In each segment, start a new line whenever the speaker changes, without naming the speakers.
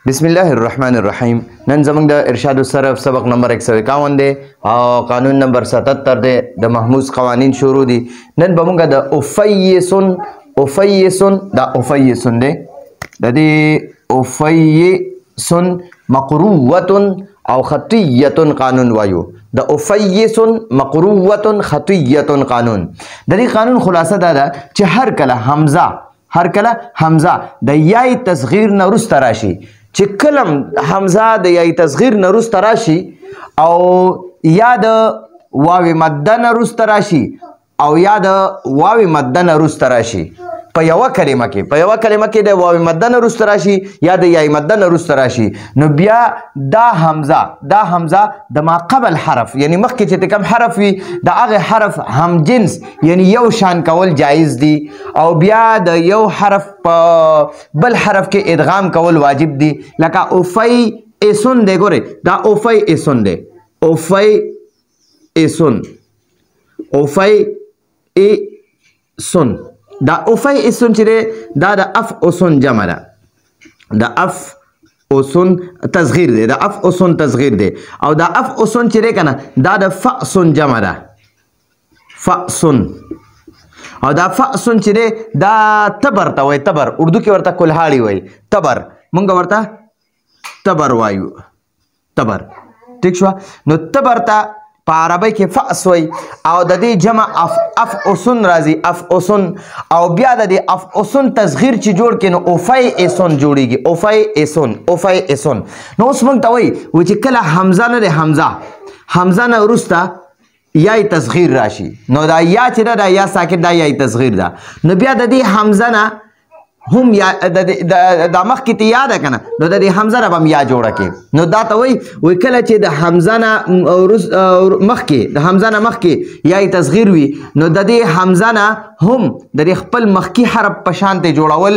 बिस्मिल्लाहिर्रहमानिर्रहीम। नन ज़मंग द इरशाद सरफ सबक नंबर 151 दे और कानून नंबर 77 दे द महमूज कवानीन शुरू दी। नन बमुंगा द उफ़य्यिसुन द उफ़य्यिसुन दे दी उफ़य्यिसुन मक़रूवतुन और ख़तिय्यतुन कानून वायु द उफ़य्यिसुन मक़रूवतुन ख़तिय्यतुन कानून दी कानून खुलासा दादा च हर कला हमजा द याई तस्गीर न रुस्त राशि च कलम हमजा द याई तस्गीर न रुस्त राशि और या द वावी मद्दा न रुस्त राशि और या द वावी मद्दा न रुस्त राशि په یو کلمه کې د واو مده نه رست راشي یا د یای مده نه رست راشي نو بیا دا حمزه د ما قبل حرف یعنی مخکې چې کوم حرف وي د هغه حرف هم جنس یعنی یو شان کول جایز دي او بیا د یو حرف په بل حرف کې ادغام کول واجب دي لکه اوفی اسن دی ګوره دا اوفی اسن دی اوفی اسن دا اوفی اسن چې دا د اف اسن جمع ده د اف اسن تصغیر دی د اف اسن تصغیر دی او دا اف اسن چې کنه دا د فاسن جمع ده فاسن او دا فاسن چې دا تبر ته وای تبر اردو کې ورته کلهاړي وای تبر مونږ ورته تبر وایو تبر ٹھیک شو نو تبر ته په عربی کې فأس وای او د دې جمع اف اسن راځي اف اسن او بیا د دې اف اسن تصغیر چې جوړ کینو اوفای اسن جوړیږي اوفای اسن نو اوس موږ ته وای چې کله حمزه نه ورسته یای تصغیر راشي نو دا یا چې دا یا ساکن دا یای تصغیر ده نو بیا د دې حمزه نه هم یا د مخ کې یاد کنه نو د حمزه ربم یا جوړه کې نو دا ته وای کله چې د حمزه نه مخ کې یا تصغیر وي نو د حمزه نه هم د خپل مخ کې حرف په شان ته جوړول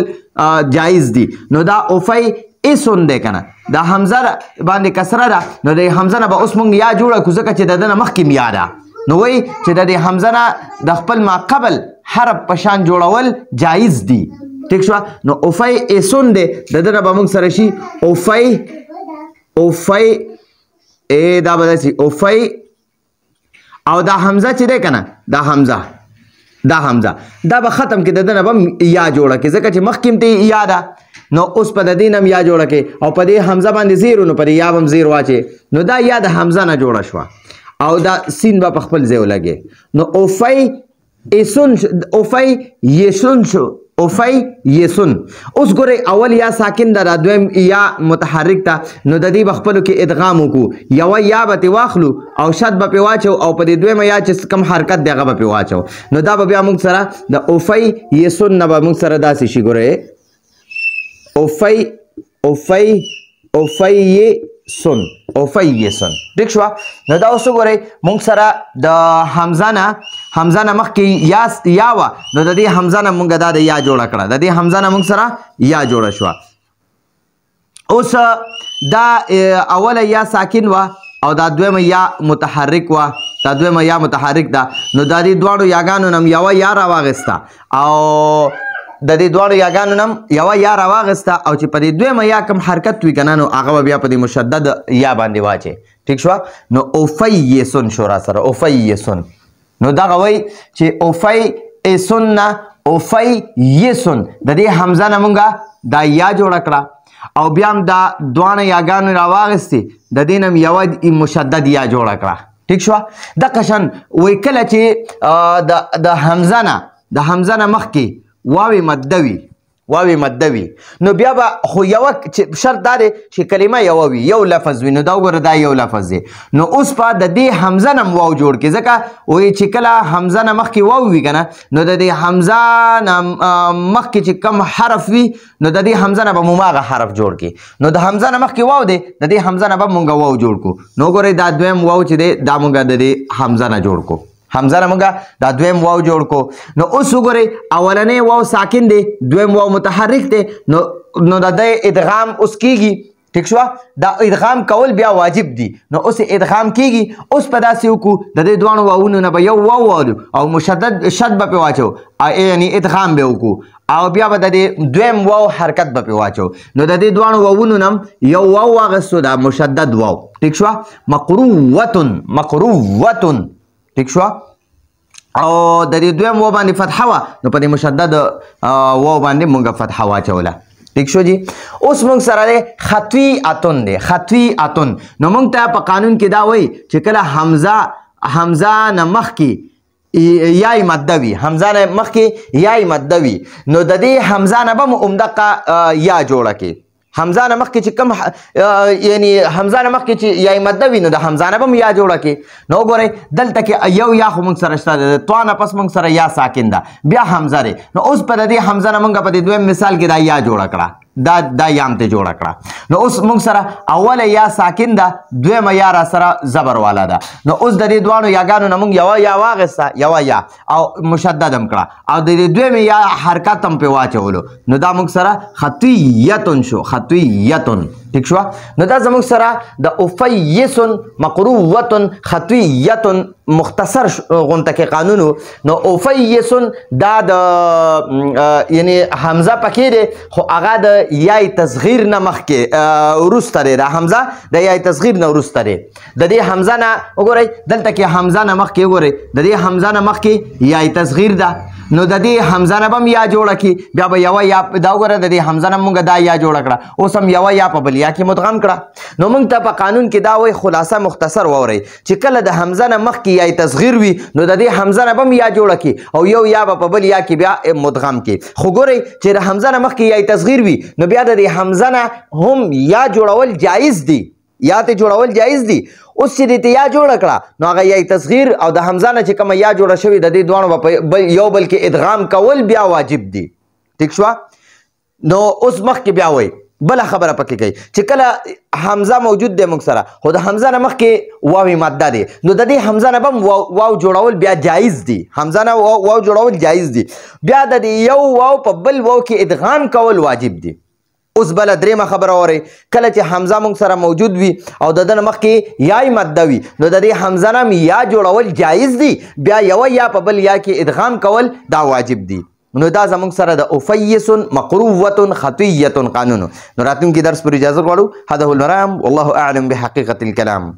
جایز دي نو دا اوفی اسن دی کنه دا حمزه باندې کسره ده نو د حمزه نه به اوس مونږ یا جوړه کو ځکه چې د مخ کې یا ده نو وای چې د حمزه نه د خپل ما قبل حرف په شان جوړول جایز دي ٹھیک شو نو اوفی اسن دی د دنه به موږ سره شي اوفی دا به داسې اوفی او دا حمزه چې دی کنه دا حمزه دا به ختم کې د دنه به یا جوړه کې ځکه چې مخکې ته یا ده نو اوس په د دې هم یا جوړه کې او په دې حمزه باندې زیرو نو په دې یا هم زیر واچې نو دا یا د حمزه نه جوړه شوه او دا سین به په خپل ځای ولګي نو اوفی اسن اوفی یسن شو اوفی یسن اوس ګورئ اول یا ساکن ده دویم یا متحرک ته نو د دې به خپلو کې ادغام وکړو یوه یا به ترې واخلو او شد به پرې واچو او په دې دویمه یا چې کوم حرکت دی هغه به پرې واچو نو دا به بیا موږ سره د اوفی یسن نه به موږ سره داسې شي ګورئ اوفی یسن ٹھیک شو نو دا اوس وګورئ موږ سره د حمزه نه مخکې یا وه نو د دې حمزه نه موږ دا د یا جوړه کړه د دې حمزه نه موږ سره یا جوړه شوه اوس دا اوله یا ساکن وه او دا دویمه یا متحرک وه دا دویمه یا متحرک ده نو دا دې دواړو یاګانو نه یوه یا راواغسته او د دې دواړو یاګانو نم یوه یا راواغسته او چې په دې دویمه یا کوم حرکت وي که نه نو هغه به بیا په دې مشدد یا باندې واچې ٹھیک شوه نو اوفی یسن شو را سره اوفی یسن نو دغه وایي چې اوفی اسن نه اوفی یسن د دې حمزه نه مونږه دا یا جوړه کړه او بیا هم دا دواړه یاګانو راواغستې د دې نه هم یوه مشدد یا جوړه کړه ٹھیک شوه دغه شان وایي کله چې د حمزه نه مخکې واوی مده وي نو بیا به خو یوه شرط دا دی چې کلمه یوه وي یو لفظ وي نو دا وګوره دا یو لفظ دی نو اوس په د دې حمزه نه واو جوړ کړي ځکه وایي چې کله حمزه نه مخکې واو وي که نه نو د دې حمزه نه مخکې چې کم حرف وي نو د دې حمزه نه به موږ هغه حرف جوړ کړي نو د حمزه نه مخکې واو دی د دې حمزه نه به موږ واو جوړ کړو نو وګورئ دا دویم واو چې دی دا موږ د دې حمزه نه جوړ کړو حمزه نه موږ دا دویم واو جوړ کو نو اوس وګورئ اولنی واو ساکن دی دویم واو متحرک دی نو د دې ادغام اوس کیږي ټیک شو دا ادغام کول بیا واجب دي نو اوس ادغام کیږي اوس په داسې وکړو د دې دواړو واوونو نه به یو واو والو او مشدد شد به پې واچو یعنی ادغام به وکړو او بیا به د دې دویم واو حرکت به پې واچو نو د دې دواړو واوونو نه یو واو واغستو دا مشدد واو ټیک شو مقرووتن ټیک شو او د دې دویم واو باندې فتحه وه نو په دې مشدد واو باندې مونږ فتحه واچوله ٹھیک شو جی اوس مونږ سره دی خطویعتن دی خطویعتن نو مونږ ته په قانون کې دا وایي چې کله حمزه نه مخکې یای مده وي حمزه نه مخکې یای مده وي نو د دې حمزه نه به م همدغه یا جوړه کړي حمزه نه مخکې چې کوم یعنی حمزه نه مخکې چې یای مده وي نو د حمزه نه به م یا جوړه کړي نو وګورئ دلته کې یو یا خو مونږ سره شته د طوا نه پس مونږ سره یا ساکن ده بیا حمزه دی نو اوس په د دې حمزه نه مونږ په دې دویم مثال کې دا یا جوړه کړه دا یام ته جوړه کړه نو اوس مونږ سره اوله یا ساکن ده دویمه یا را سره زبر والا ده نو اوس د دې دواړو یاګانو نه مونږ یوه یا واغسته یوه یا او مشدد هم کړه او د دې دویمې یا حرکت هم پې واچولو نو دا مونږ سره خطویتن شو خطویتن ٹھیک شو نو دا زموږ سره د افیسن مقرووتن خطویتن مختصر غونته کې قانون نو افیسن دا د یعنی حمزه پکې دی خو هغه د یای تصغیر نه مخکې وروسته دی دا حمزه د یای تصغیر نه وروسته دی د دې حمزه نه وګورئ دلته کې حمزه نه مخکې وګورئ د دې حمزه نه مخکې یای تصغیر ده نو د دې حمزه نه به هم یا جوړه کړي بیا به یوه یا دا وګوره د دې حمزه نه مونږ دا یا جوړه کړه اوس هم یوه یا په بل یا کې مدغم کړه نو مونږ ته په قانون کې دا وایي خلاصه مختصر واورئ چې کله د حمزه نه مخکې یای تصغیر وي نو د دې حمزه نه به هم یا جوړه کړي او یو یا به په بل یا کې بیا مدغم کړي خو ګورئ چې د حمزه نه مخکې یای تصغیر وي نو بیا د دې حمزه نه هم یا جوړول جایز دي یا ته جوړول جایز دي اوس چې دې ته یا جوړه کړه نو هغه یای تصغیر او د حمزه نه چې کومه یا جوړه شوې د دې دواړو به یو بل کې ادغام کول بیا واجب دي ټیک شوه نو اوس مخکې بیا وایي بله خبره پکې کوي چې کله حمزه موجود دی موږ سره خو د حمزه نه مخکې واوی ماده دی نو د دې حمزه نه به هم واو جوړول بیا جایز دي حمزه نه واو جوړول جایز دي بیا د دې یو واو په بل واو کې ادغام کول واجب دي اوس بله درېیمه خبره واورئ کله چې حمزه موږ سره موجود وي او د ده نه مخکې یای ماده وي نو د دې حمزه نه یا جوړول جایز دي بیا یوه یا په بل یا کې ادغام کول دا واجب دي نو دا زموږ سره د افیسن مقرووتن خطویتن قانون نو راتلونکي درس پر اجازه غواړو هذا هو المرام والله اعلم بحقیقة الكلام